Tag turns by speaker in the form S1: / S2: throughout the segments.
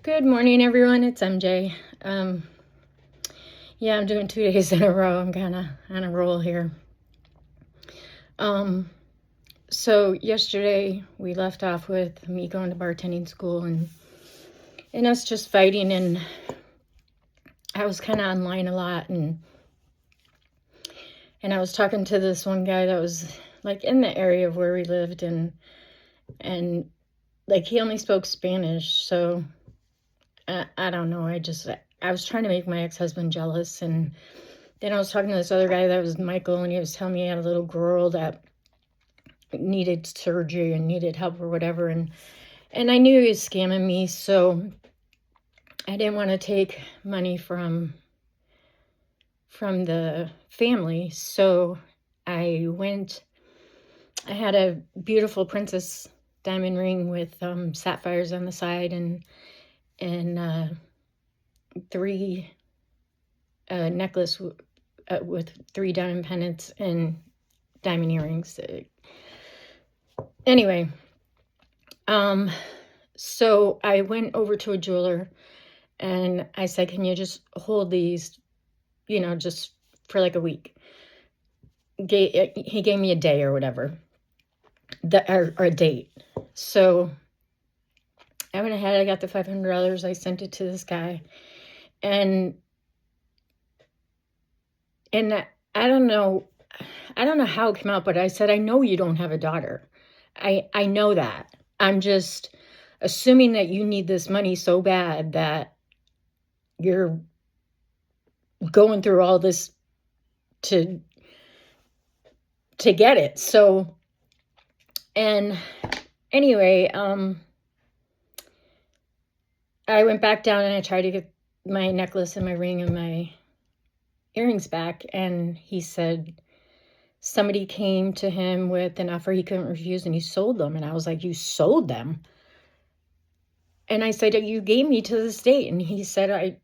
S1: Good morning, everyone. It's MJ. Yeah, I'm doing 2 days in a row. I'm kind of on a roll here. So yesterday we left off with me going to bartending school and us just fighting, and I was kind of online a lot, and I was talking to this one guy that was like in the area of where we lived, and like he only spoke Spanish, so I don't know. I was trying to make my ex-husband jealous, and then I was talking to this other guy that was Michael, and he was telling me he had a little girl that needed surgery and needed help or whatever, and I knew he was scamming me, so I didn't want to take money from the family. So I had a beautiful princess diamond ring with sapphires on the side, and three necklace with 3 diamond pendants and diamond earrings. Anyway, so I went over to a jeweler and I said, can you just hold these, just for like a week? He gave me a day or whatever, or a date. So I went ahead, I got the $500, I sent it to this guy, and I don't know how it came out, but I said, I know you don't have a daughter. I know that. I'm just assuming that you need this money so bad that you're going through all this to get it. So, and anyway, I went back down and I tried to get my necklace and my ring and my earrings back, and he said somebody came to him with an offer he couldn't refuse and he sold them. And I was like, you sold them? And I said, you gave me to the state. And he said,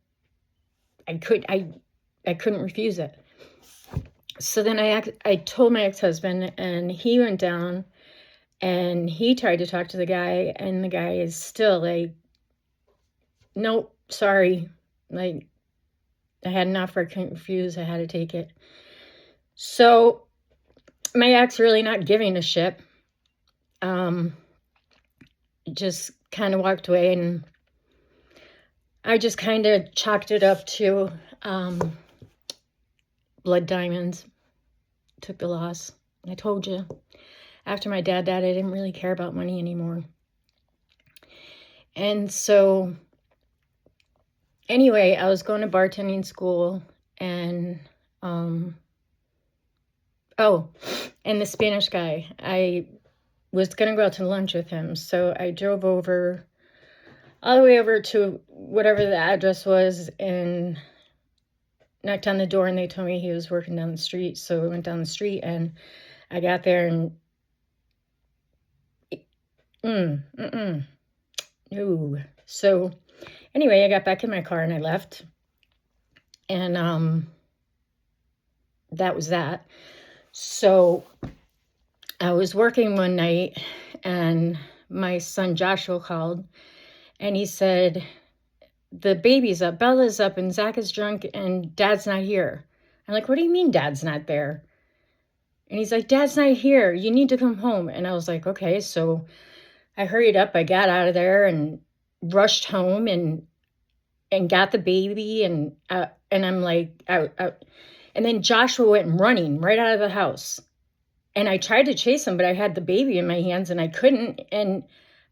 S1: I couldn't refuse it. So then I told my ex-husband, and he went down and he tried to talk to the guy, and the guy is still like, nope, sorry. Like, I had an offer I couldn't refuse. I had to take it. So my ex really not giving a shit. Just kind of walked away, and I just kind of chalked it up to blood diamonds. Took the loss. I told you, after my dad died, I didn't really care about money anymore. And so anyway, I was going to bartending school, and and the Spanish guy, I was going to go out to lunch with him. So I drove all the way over to whatever the address was, and knocked on the door, and they told me he was working down the street. So we went down the street, and I got there, and no. So anyway, I got back in my car and I left, and that was that. So I was working one night, and my son Joshua called, and he said, the baby's up, Bella's up, and Zach is drunk, and Dad's not here. I'm like, what do you mean Dad's not there? And he's like, Dad's not here. You need to come home. And I was like, okay. So I hurried up. I got out of there and rushed home and got the baby. And I'm like, out. And then Joshua went running right out of the house. And I tried to chase him, but I had the baby in my hands and I couldn't. And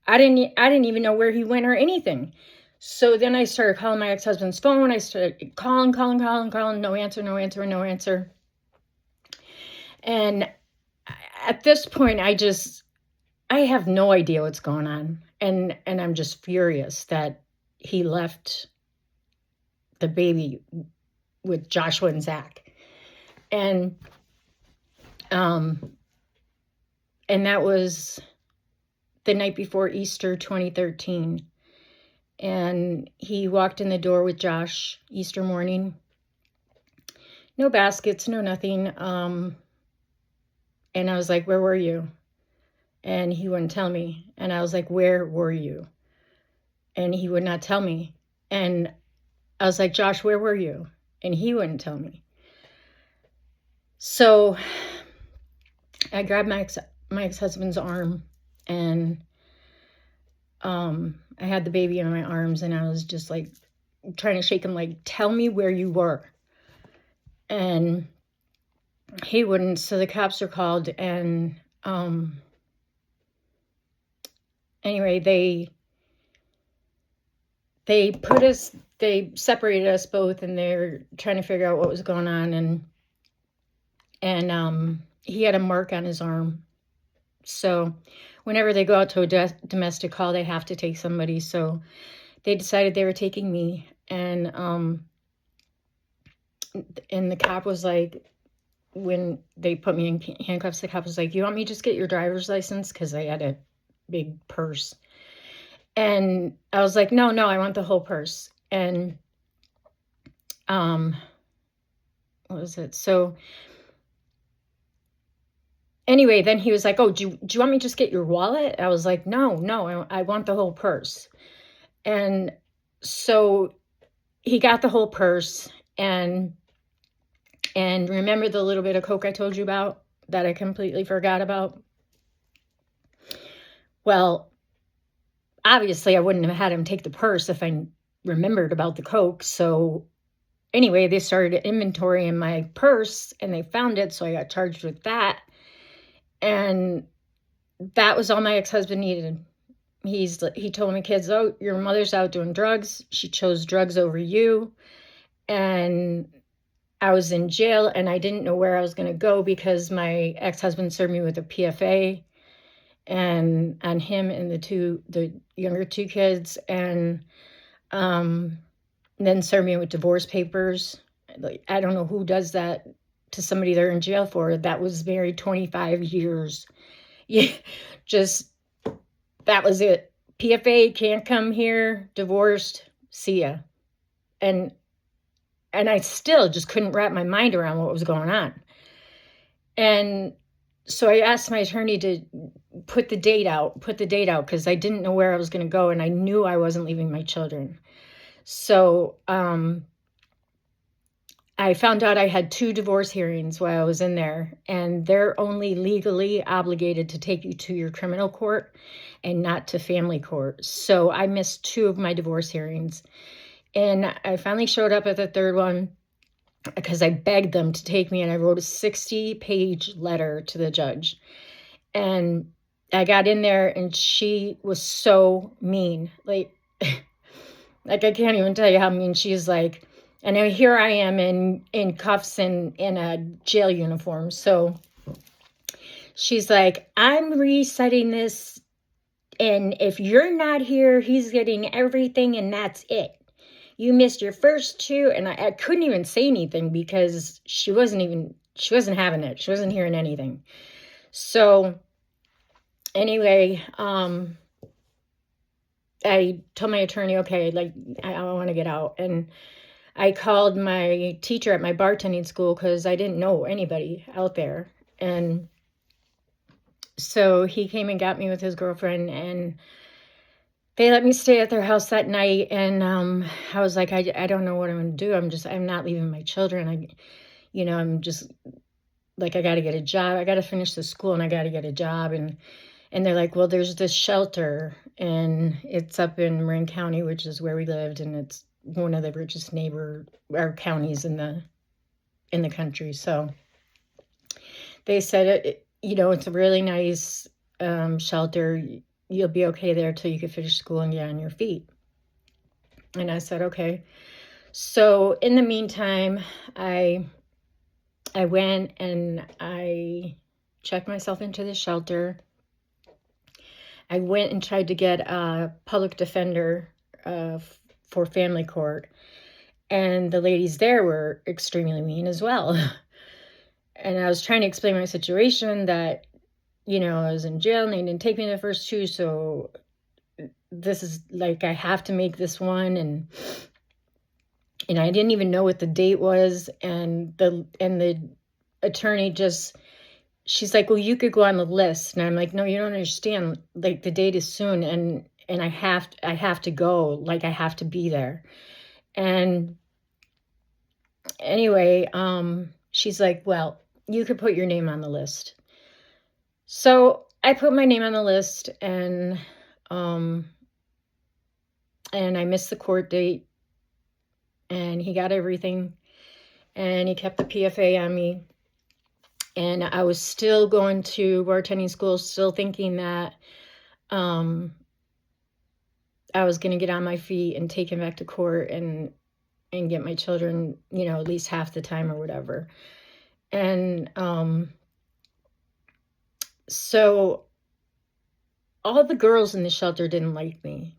S1: I didn't even know where he went or anything. So then I started calling my ex-husband's phone. I started calling. No answer. And at this point, I have no idea what's going on. And I'm just furious that he left the baby with Joshua and Zach. And that was the night before Easter 2013. And he walked in the door with Josh Easter morning. No baskets, no nothing. And I was like, where were you? And he wouldn't tell me. And I was like, where were you? and he would not tell me. And I was like, Josh, where were you? And he wouldn't tell me. So I grabbed my ex-husband's arm, and I had the baby in my arms, and I was just like trying to shake him, like, tell me where you were. And he wouldn't. So the cops were called, and anyway, they separated us both, and they're trying to figure out what was going on. And he had a mark on his arm. So whenever they go out to a domestic call, they have to take somebody. So they decided they were taking me. And the cop was like, when they put me in handcuffs, the cop was like, you want me to just get your driver's license? Because I had a big purse. And I was like, no, I want the whole purse. And what was it? So anyway, then he was like, oh, do you want me to just get your wallet? I was like, no, I want the whole purse. And so he got the whole purse. And remember the little bit of Coke I told you about that I completely forgot about? Well, obviously I wouldn't have had him take the purse if I remembered about the Coke. So anyway, they started inventorying my purse, and they found it. So I got charged with that. And that was all my ex-husband needed. He told me, kids, oh, your mother's out doing drugs. She chose drugs over you. And I was in jail, and I didn't know where I was going to go because my ex-husband served me with a PFA and on him and the younger two kids, and then served me with divorce papers. Like, I don't know who does that to somebody they're in jail for. That was married 25 years. Yeah, just, that was it. PFA, can't come here, divorced, see ya. And I still just couldn't wrap my mind around what was going on. And so I asked my attorney to put the date out, because I didn't know where I was going to go, and I knew I wasn't leaving my children. So I found out I had 2 divorce hearings while I was in there, and they're only legally obligated to take you to your criminal court and not to family court. So I missed 2 of my divorce hearings. And I finally showed up at the 3rd one because I begged them to take me, and I wrote a 60-page letter to the judge. And I got in there, and she was so mean. Like I can't even tell you how mean. She's like, and here I am in cuffs and in a jail uniform. So she's like, I'm resetting this, and if you're not here, he's getting everything, and that's it. You missed your first 2. And I couldn't even say anything because she wasn't having it. She wasn't hearing anything. So anyway, I told my attorney, okay, like, I want to get out. And I called my teacher at my bartending school because I didn't know anybody out there. And so he came and got me with his girlfriend, and they let me stay at their house that night. And I was like, I don't know what I'm going to do. I'm not leaving my children. I'm just like, I got to get a job. I got to finish the school, and I got to get a job. And they're like, well, there's this shelter, and it's up in Marin County, which is where we lived. And it's one of the richest counties in the country. So they said, it's a really nice shelter. You'll be okay there till you can finish school and get on your feet. And I said, okay. So in the meantime, I went and I checked myself into the shelter. I went and tried to get a public defender for family court. And the ladies there were extremely mean as well. And I was trying to explain my situation, that I was in jail and they didn't take me the first 2. So this is like, I have to make this one. And I didn't even know what the date was. And the attorney she's like, well, you could go on the list. And I'm like, no, you don't understand. Like, the date is soon. and I have to go, like I have to be there. And anyway, she's like, well, you could put your name on the list. So I put my name on the list, and I missed the court date, and he got everything, and he kept the PFA on me. And I was still going to bartending school, still thinking that I was going to get on my feet and take him back to court and get my children, at least half the time or whatever. And so all the girls in the shelter didn't like me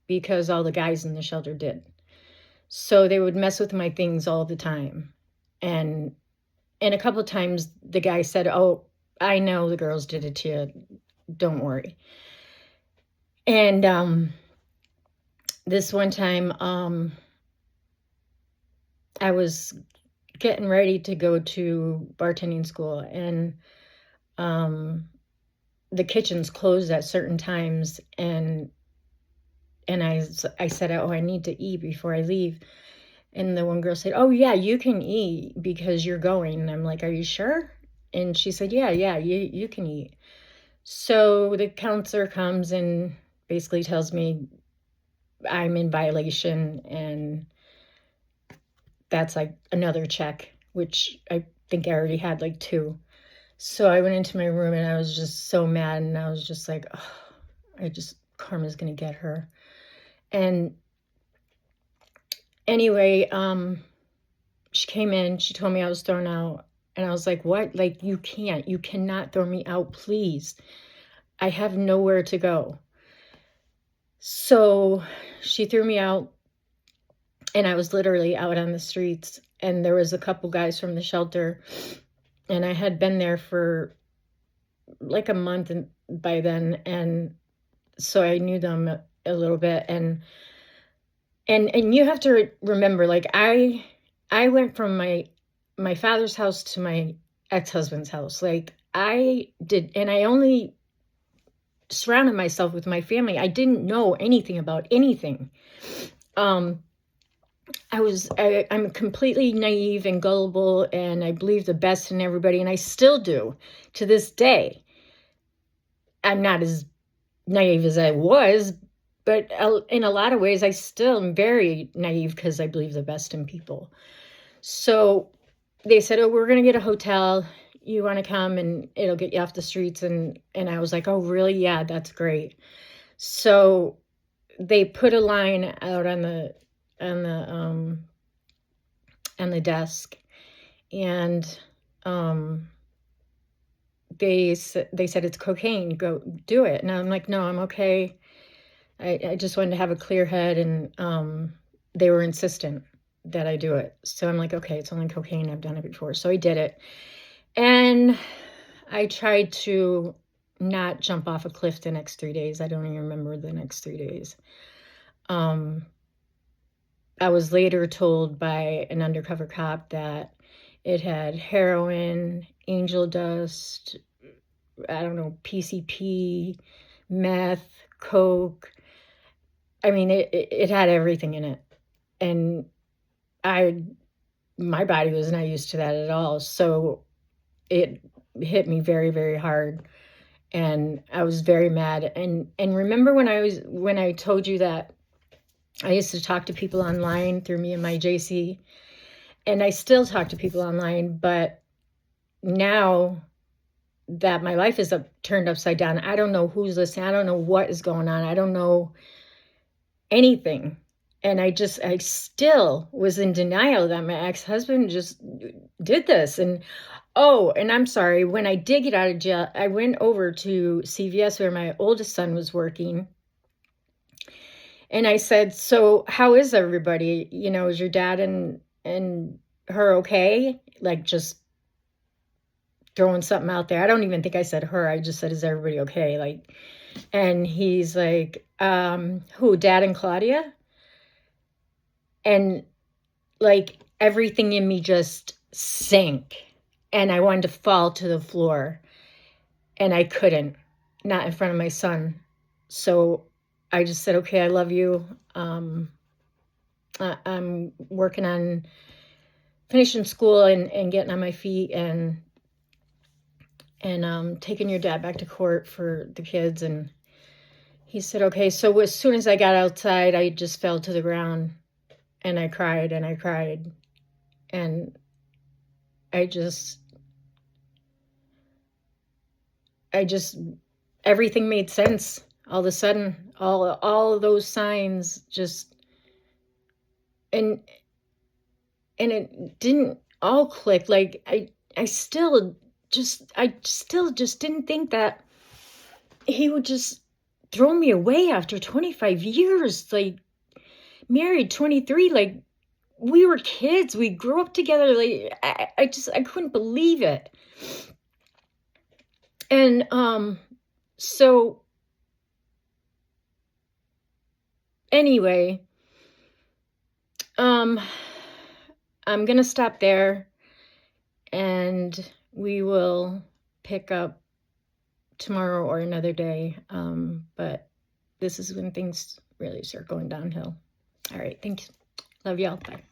S1: because all the guys in the shelter did. So they would mess with my things all the time. And a couple of times the guy said, oh, I know the girls did it to you. Don't worry. And this one time, I was getting ready to go to bartending school, and the kitchen's closed at certain times, and I said, oh, I need to eat before I leave. And the one girl said, oh, yeah, you can eat because you're going. And I'm like, are you sure? And she said, yeah, you can eat. So the counselor comes and basically tells me I'm in violation, and that's like another check, which I think I already had like 2. So I went into my room and I was just so mad, and I was just like, oh, Karma's gonna get her. And anyway, she came in, she told me I was thrown out, and I was like, what? Like, you cannot throw me out, please. I have nowhere to go. So she threw me out, and I was literally out on the streets, and there was a couple guys from the shelter, and I had been there for like a month by then, and so I knew them a little bit, and you have to remember, like, I went from my father's house to my ex-husband's house. Like, I did, and I only surrounded myself with my family. I didn't know anything about anything. I'm completely naive and gullible, and I believe the best in everybody, and I still do to this day. I'm not as naive as I was, but in a lot of ways, I still am very naive because I believe the best in people. So they said, oh, we're going to get a hotel. You want to come, and it'll get you off the streets. And I was like, oh, really? Yeah, that's great. So they put a line out on the desk, and they said it's cocaine. Go do it. And I'm like, no, I'm okay. I just wanted to have a clear head, and they were insistent that I do it. So I'm like, okay, it's only cocaine. I've done it before. So I did it. And I tried to not jump off a cliff the next 3 days. I don't even remember the next 3 days. I was later told by an undercover cop that it had heroin, angel dust, I don't know, PCP, meth, coke. I mean, it had everything in it. And my body was not used to that at all. So it hit me very, very hard. And I was very mad. And remember when I told you that I used to talk to people online through me and my JC, and I still talk to people online, but now that my life is turned upside down, I don't know who's listening. I don't know what is going on. I don't know anything. And I still was in denial that my ex-husband just did this. And I'm sorry, when I did get out of jail, I went over to CVS where my oldest son was working. And I said, so how is everybody? Is your dad and her okay? Like, just throwing something out there. I don't even think I said her. I just said, is everybody okay? Like, and he's like, who, Dad and Claudia? And like everything in me just sank, and I wanted to fall to the floor, and I couldn't, not in front of my son. So I just said, okay, I love you. I'm working on finishing school and getting on my feet and taking your dad back to court for the kids. And he said, okay. So as soon as I got outside, I just fell to the ground and I cried and I cried. And I just, everything made sense. All of a sudden, all of those signs just, and it didn't all click. Like I still just didn't think that he would just throw me away after 25 years, like married 23, like we were kids, we grew up together. Like I couldn't believe it. And so anyway, I'm gonna stop there and we will pick up tomorrow or another day. But this is when things really start going downhill. All right, thanks. Love y'all. Bye.